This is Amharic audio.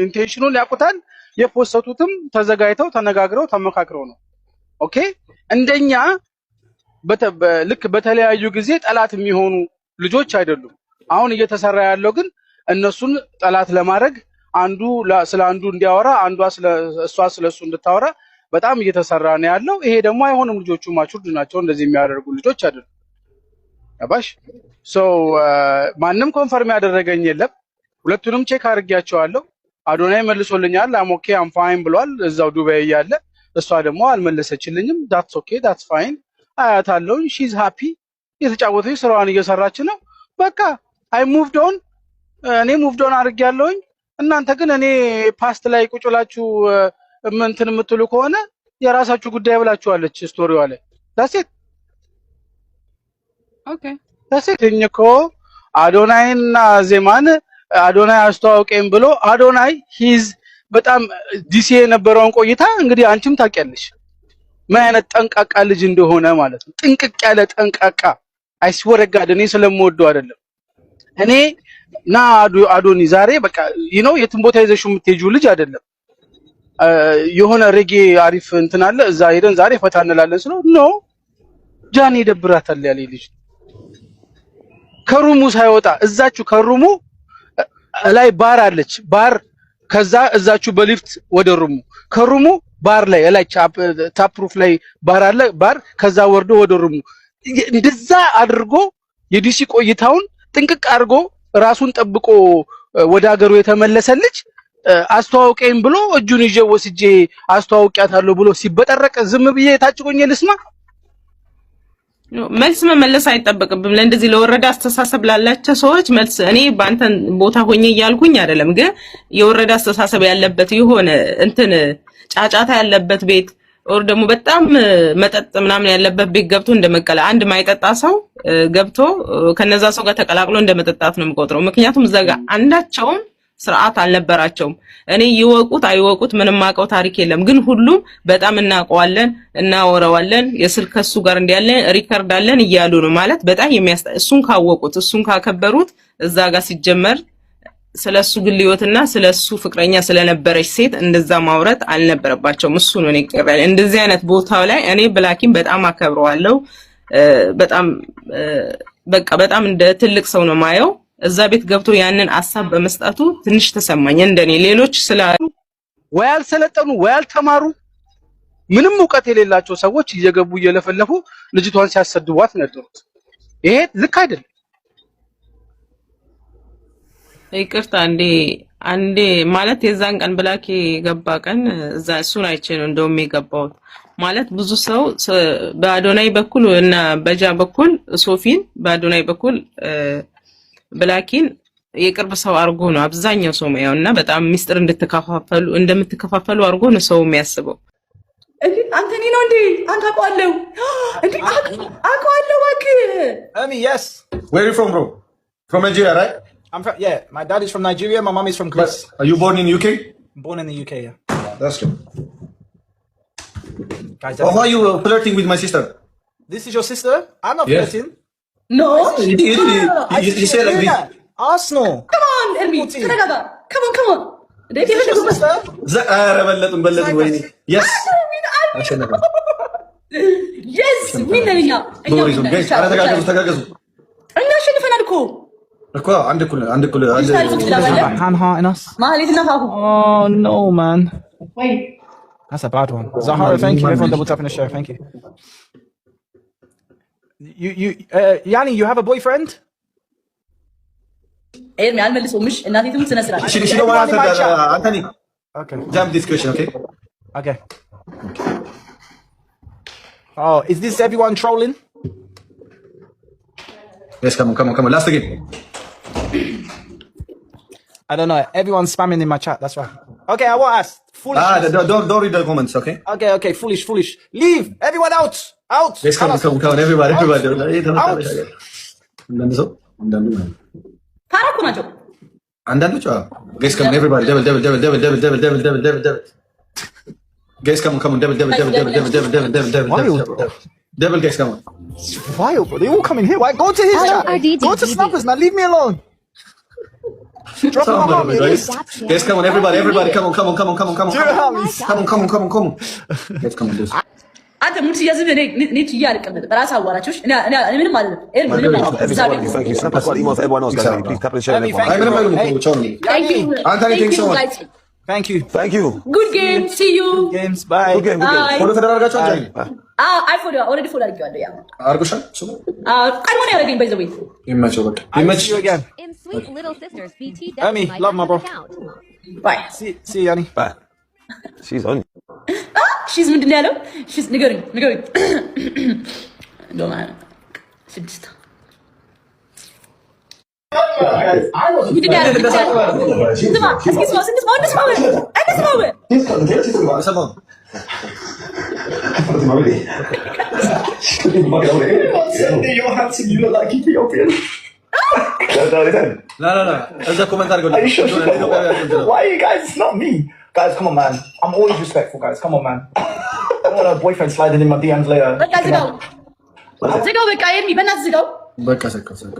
ኢንቴንሽኑን ያውቁታል። የፖስተቱትም ተዘጋጅተው ተነጋግረው ተመካክረው ነው። ኦኬ እንደኛ ልክ በተለያዩ ጊዜ ጠላት የሚሆኑ ልጆች አይደሉም። አሁን እየተሰራ ያለው ግን እነሱን ጠላት ለማድረግ አንዱ ስለ አንዱ እንዲያወራ እሷ ስለሱ እንድታወራ በጣም እየተሰራ ነው ያለው። ይሄ ደግሞ አይሆንም። ልጆቹ ማቹርድ ናቸው። እንደዚህ የሚያደርጉ ልጆች አይደሉም። አባሽ ማንም ኮንፈርም ያደረገኝ የለም። ሁለቱንም ቼክ አድርጌያቸዋለሁ። አዶናይ መልሶልኛል። አሞኬ አም ፋይን ብሏል እዛው ዱባይ እያለ። እሷ ደግሞ አልመለሰችልኝም። ዳትስ ኦኬ ዳትስ ፋይን አያታለሁ። ሺዝ ሃፒ የተጫወተች ስራዋን እየሰራች ነው። በቃ አይ ሙቭድ ኦን እኔ ሙቭድ ኦን አድርጌያለሁኝ። እናንተ ግን እኔ ፓስት ላይ ቁጭ ብላችሁ እንትን የምትሉ ከሆነ የራሳችሁ ጉዳይ ብላችኋለች ስቶሪዋ ላይ። ዳሴት ኦኬ ዳሴት እኮ አዶናይና ዜማን አዶናይ አስተዋውቀኝ ብሎ አዶናይ ሂዝ በጣም ዲሲ የነበረውን ቆይታ እንግዲህ አንቺም ታውቂያለሽ ምን አይነት ጠንቃቃ ልጅ እንደሆነ ማለት ነው። ጥንቅቅ ያለ ጠንቃቃ አይስወረጋድ። እኔ ስለምወደው አይደለም እኔ ና አዶኒ ዛሬ በቃ የትም ቦታ ይዘሽው የምትሄጂው ልጅ አይደለም። የሆነ ሬጌ አሪፍ እንትን አለ እዛ ሄደን ዛሬ ፈታ እንላለን ስለው ኖ ጃኒ ይደብራታል ያለ ልጅ ከሩሙ ሳይወጣ እዛችሁ ከሩሙ ላይ ባር አለች ባር ከዛ እዛችሁ በሊፍት ወደ ሩሙ ከሩሙ ባር ላይ ላይ ታፕሩፍ ላይ ባር አለ ባር ከዛ ወርዶ ወደ ሩሙ እንደዛ አድርጎ የዲሲ ቆይታውን ጥንቅቅ አድርጎ ራሱን ጠብቆ ወደ ሀገሩ የተመለሰ ልጅ አስተዋውቀኝ ብሎ እጁን ይዤ ወስጄ አስተዋውቂያታለሁ ብሎ ሲበጠረቅ ዝም ብዬ ታጭቆኝ ልስማ? መልስ መመለስ አይጠበቅብም። ለእንደዚህ ለወረዳ አስተሳሰብ ላላቸው ሰዎች መልስ እኔ በአንተ ቦታ ሆኜ እያልኩኝ አይደለም፣ ግን የወረዳ አስተሳሰብ ያለበት የሆነ እንትን ጫጫታ ያለበት ቤት ኦር ደግሞ በጣም መጠጥ ምናምን ያለበት ቤት ገብቶ እንደመቀለ አንድ ማይጠጣ ሰው ገብቶ ከነዛ ሰው ጋር ተቀላቅሎ እንደመጠጣት ነው የምቆጥረው። ምክንያቱም እዛ ጋር አንዳቸውም ስርዓት አልነበራቸውም። እኔ ይወቁት አይወቁት ምንም ማቀው ታሪክ የለም፣ ግን ሁሉም በጣም እናውቀዋለን እናወራዋለን የስልክ ከሱ ጋር እንዲያለን ሪከርድ አለን እያሉ ነው ማለት በጣም እሱን ካወቁት እሱን ካከበሩት እዛ ጋር ሲጀመር ስለሱ ግልዮትና ስለሱ ፍቅረኛ ስለነበረች ሴት እንደዛ ማውራት አልነበረባቸውም። እሱ ነው እኔ ቀርበል እንደዚህ አይነት ቦታው ላይ እኔ ብላኪን በጣም አከብረዋለሁ። በጣም በቃ በጣም እንደ ትልቅ ሰው ነው ማየው። እዛ ቤት ገብቶ ያንን ሐሳብ በመስጣቱ ትንሽ ተሰማኝ። እንደኔ ሌሎች ስላሉ ወይ አልሰለጠኑ ወይ አልተማሩ ምንም ዕውቀት የሌላቸው ሰዎች እየገቡ እየለፈለፉ ልጅቷን ሲያሰድቧት ነደሩት። ይሄ ልክ አይደለም። ይቅርታ አንዴ ማለት የዛን ቀን ብላኪ ገባ ቀን እዛ እሱን አይቼ ነው እንደውም የገባሁት። ማለት ብዙ ሰው በአዶናይ በኩል እና በጃ በኩል ሶፊን በአዶናይ በኩል ብላኪን የቅርብ ሰው አርጎ ነው አብዛኛው ሰው ያውና በጣም ሚስጥር እንደምትከፋፈሉ አርጎ ነው ሰው የሚያስበው። አንተ ነው እንዴ? አንተ አውቀዋለሁ እንዴ? አውቀዋለሁ Ami, yes. Where are you from, bro? From Nigeria, right? Yeah, my dad is from Nigeria, my mom is from Greece. But are you born in UK? Born in the UK, yeah. That's good. Guys, Why are you flirting with my sister? this is your sister? I'm not Yes. flirting. No. You say like this. Arsenal. Come on, Elmi. Come on. This is your sister? በለጡ ወይኔ yes አሸነፈ Yes, ሚነኛ no reason guys አረ ተጋገዙ እኛ አሸንፈናል እኮ አንድ እኩል Hand heart in us. ማህሌትና ፋፉ Oh no, man. Wait. That's a bad one. Zahara, thank you. Everyone double tapping the show. Thank you. Yanni, you have a boyfriend? ኤርሚ አልመልሶምሽ እናቴቱም ስነስራ she don't want to answer Anthony. Okay. Jump this question, okay? Okay. Oh, is this everyone trolling? Yes, come on. Last game. I don't know. Everyone's spamming in my chat. That's right. Okay, I want to ask. Foolish. Don't read the comments, okay? Okay. Foolish. Leave. Everyone out. Yes, come on. Everybody. Out. ታራኩ ናቸው አንዳንዶች guys come on, everybody. Devil. Guys come on. Devil, guys come on. It's wild, bro. They all come in here. Why? Go to his chat. Go to Snappers, man. Leave me alone. Drop Come my on, homie. guys. Guys, come on, everybody, come on. Do it, homies. Come on. Let's come on, this. አንተ ሙት ያዝብ እኔ ትያ አልቀመጥ በራስ አዋራቾች እኔ ምንም ማለት ነው Thank you. Snap a squad email for everyone else, guys. Please tap and share. Emi, everyone. thank you. Anthony, thanks so much. Thank you. Thank you. ጉድ ጌም ሲ ዩ Games, bye. Good game. ፎሎ ተደራርጋችሁ አንጃኝ አይ ፎሎ ኦልሬዲ ፎሎ አድርጌዋለሁ ያ አርጎሻል እሱ ቀድሞ ነው ያደረገኝ ባይ ዘ ዌይ ይመቸው በቃ See you ይመች again. In Sweet Little Sisters, BT Emi, my love my bro. account. ባይ See you, Yanni. Bye. She's on. ሺዝ ምንድን ነው ያለው ሺዝ ንገሩኝ ዶማ ስድስት ምንድን ነው ያለው ስማ እስኪ ስማ لا እዛ ኮሜንት አድርገው Why are you guys? It's not me. Guys, come on, man. I'm always respectful, guys. Come on, man. I don't want a boyfriend sliding in my DMs later. በቃ ዝጋው በቃ ኤርሚ በእናትህ ዝጋው በቃ ሰከሰከ